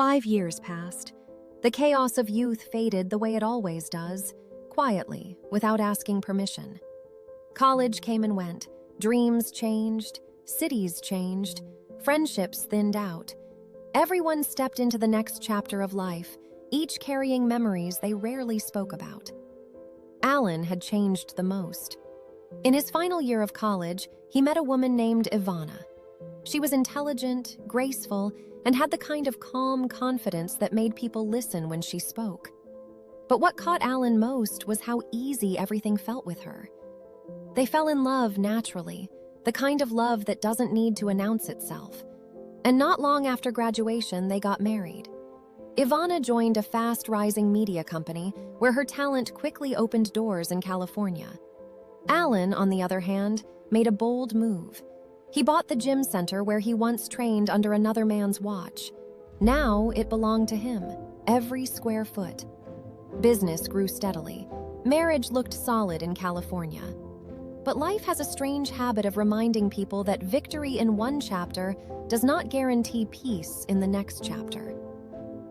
5 years passed. The chaos of youth faded the way it always does, quietly, without asking permission. College came and went, dreams changed, cities changed, friendships thinned out. Everyone stepped into the next chapter of life, each carrying memories they rarely spoke about. Alan had changed the most. In his final year of college, he met a woman named Ivana. She was intelligent, graceful, and had the kind of calm confidence that made people listen when she spoke. But what caught Alan most was how easy everything felt with her. They fell in love naturally, the kind of love that doesn't need to announce itself. And not long after graduation, they got married. Ivana joined a fast-rising media company where her talent quickly opened doors in California. Alan, on the other hand, made a bold move. He bought the gym center where he once trained under another man's watch. Now it belonged to him, every square foot. Business grew steadily. Marriage looked solid in California. But life has a strange habit of reminding people that victory in one chapter does not guarantee peace in the next chapter.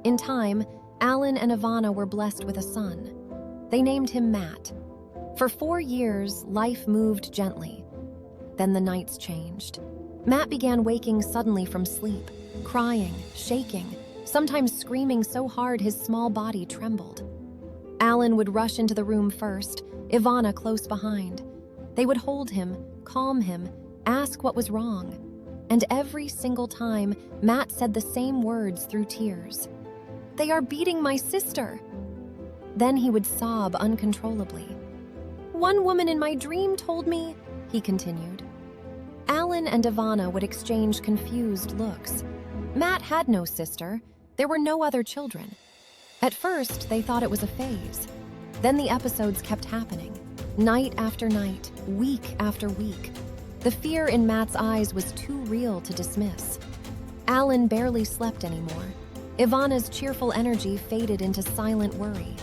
In time, Alan and Ivana were blessed with a son. They named him Matt. For 4 years, life moved gently. Then the nights changed. Matt began waking suddenly from sleep, crying, shaking, sometimes screaming so hard his small body trembled. Alan would rush into the room first, Ivana close behind. They would hold him, calm him, ask what was wrong. And every single time, Matt said the same words through tears. "They are beating my sister." Then he would sob uncontrollably. "One woman in my dream told me," he continued. Alan and Ivana would exchange confused looks. Matt had no sister. There were no other children. At first, they thought it was a phase. Then the episodes kept happening, night after night, week after week. The fear in Matt's eyes was too real to dismiss. Alan barely slept anymore. Ivana's cheerful energy faded into silent worry.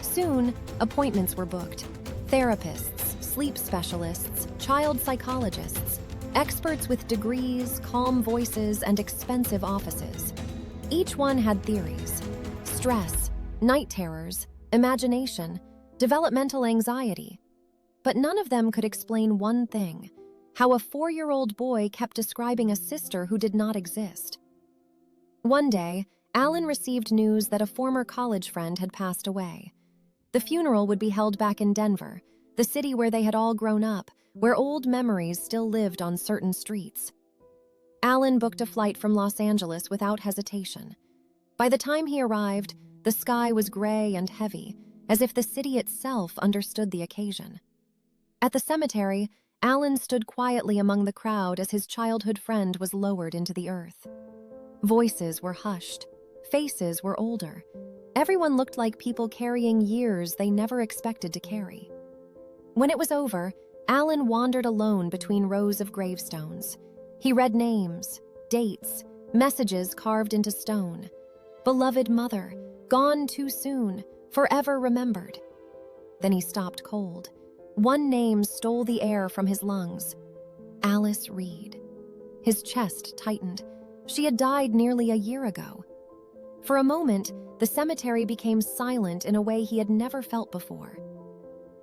Soon, appointments were booked. Therapists, sleep specialists, child psychologists, experts with degrees, calm voices, and expensive offices. Each one had theories: stress, night terrors, imagination, developmental anxiety. But none of them could explain one thing: how a 4-year-old boy kept describing a sister who did not exist. One day, Alan received news that a former college friend had passed away. The funeral would be held back in Denver, the city where they had all grown up, where old memories still lived on certain streets. Alan booked a flight from Los Angeles without hesitation. By the time he arrived, the sky was gray and heavy, as if the city itself understood the occasion. At the cemetery, Alan stood quietly among the crowd as his childhood friend was lowered into the earth. Voices were hushed. Faces were older. Everyone looked like people carrying years they never expected to carry. When it was over, Alan wandered alone between rows of gravestones. He read names, dates, messages carved into stone. Beloved mother, gone too soon, forever remembered. Then he stopped cold. One name stole the air from his lungs: Alice Reed. His chest tightened. She had died nearly a year ago. For a moment, the cemetery became silent in a way he had never felt before.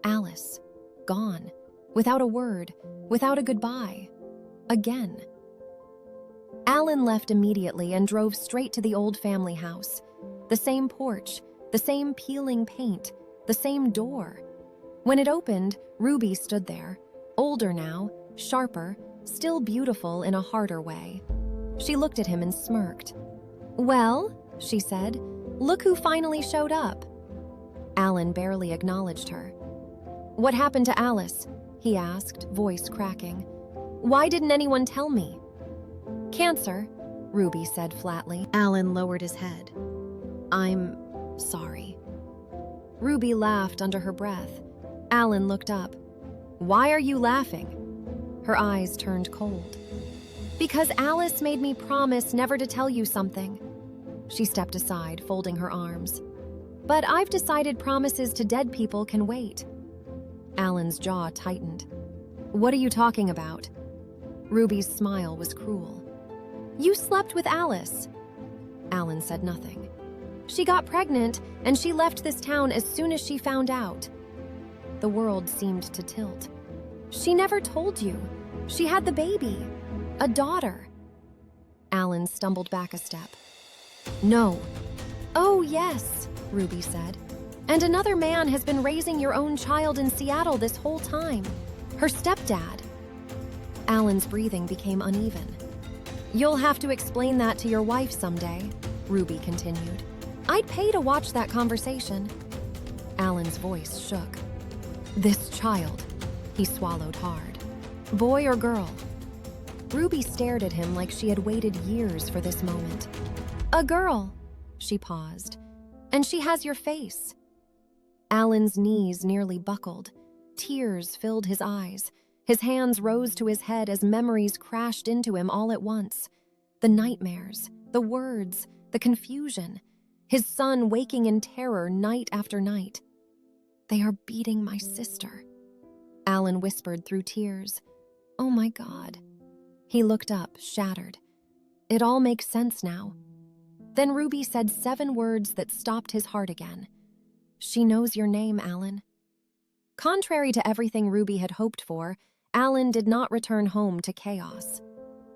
Alice, gone, without a word, without a goodbye. Again. Alan left immediately and drove straight to the old family house. The same porch, the same peeling paint, the same door. When it opened, Ruby stood there, older now, sharper, still beautiful in a harder way. She looked at him and smirked. "Well," she said, "look who finally showed up." Alan barely acknowledged her. "What happened to Alice?" he asked, voice cracking. "Why didn't anyone tell me?" "Cancer," Ruby said flatly. Alan lowered his head. "I'm sorry." Ruby laughed under her breath. Alan looked up. "Why are you laughing?" Her eyes turned cold. "Because Alice made me promise never to tell you something." She stepped aside, folding her arms. "But I've decided promises to dead people can wait." Alan's jaw tightened. "What are you talking about?" Ruby's smile was cruel. "You slept with Alice." Alan said nothing. She got pregnant, and she left this town as soon as she found out. The world seemed to tilt. She never told you. She had the baby. A daughter. Alan stumbled back a step. No. Oh, yes, Ruby said. And another man has been raising your own child in Seattle this whole time. Her stepdad. Alan's breathing became uneven. You'll have to explain that to your wife someday, Ruby continued. I'd pay to watch that conversation. Alan's voice shook. This child, he swallowed hard. Boy or girl? Ruby stared at him like she had waited years for this moment. A girl, she paused. And she has your face. Alan's knees nearly buckled. Tears filled his eyes. His hands rose to his head as memories crashed into him all at once. The nightmares, the words, the confusion. His son waking in terror night after night. They are beating my sister, Alan whispered through tears. Oh my God. He looked up, shattered. It all makes sense now. Then Ruby said 7 words that stopped his heart again. She knows your name, Alan. Contrary to everything Ruby had hoped for, Alan did not return home to chaos.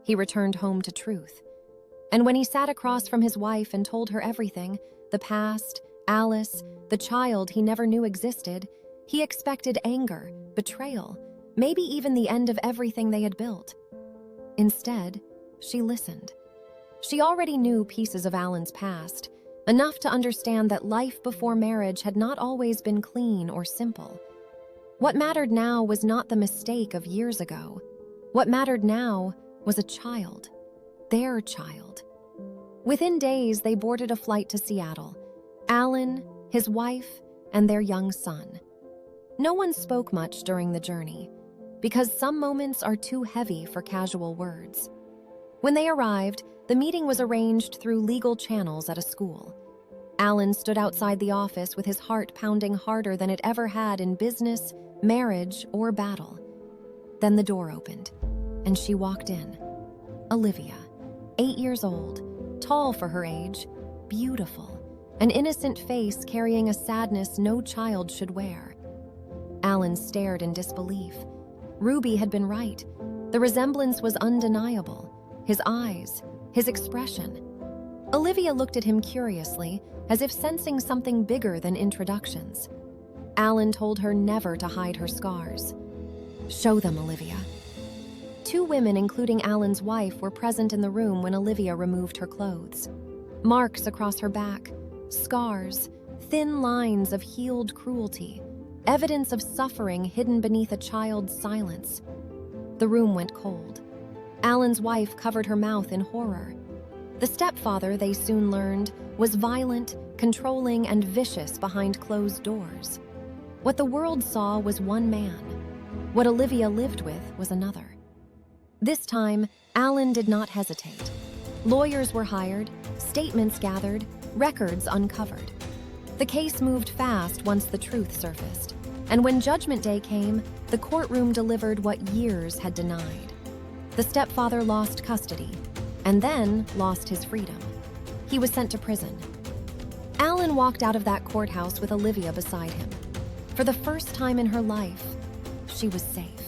He returned home to truth. And when he sat across from his wife and told her everything, the past, Alice, the child he never knew existed, he expected anger, betrayal, maybe even the end of everything they had built. Instead, she listened. She already knew pieces of Alan's past, enough to understand that life before marriage had not always been clean or simple. What mattered now was not the mistake of years ago. What mattered now was a child, their child. Within days, they boarded a flight to Seattle. Alan, his wife, and their young son. No one spoke much during the journey, because some moments are too heavy for casual words. When they arrived, the meeting was arranged through legal channels at a school. Alan stood outside the office with his heart pounding harder than it ever had in business, marriage, or battle. Then the door opened, and she walked in. Olivia, 8 years old, tall for her age, beautiful, an innocent face carrying a sadness no child should wear. Alan stared in disbelief. Ruby had been right. The resemblance was undeniable. His eyes, his expression. Olivia looked at him curiously, as if sensing something bigger than introductions. Alan told her never to hide her scars. Show them, Olivia. 2 women, including Alan's wife, were present in the room when Olivia removed her clothes. Marks across her back, scars, thin lines of healed cruelty, evidence of suffering hidden beneath a child's silence. The room went cold. Alan's wife covered her mouth in horror. The stepfather, they soon learned, was violent, controlling, and vicious behind closed doors. What the world saw was one man. What Olivia lived with was another. This time, Alan did not hesitate. Lawyers were hired, statements gathered, records uncovered. The case moved fast once the truth surfaced, and when Judgment Day came, the courtroom delivered what years had denied. The stepfather lost custody, and then lost his freedom. He was sent to prison. Alan walked out of that courthouse with Olivia beside him. For the first time in her life, she was safe.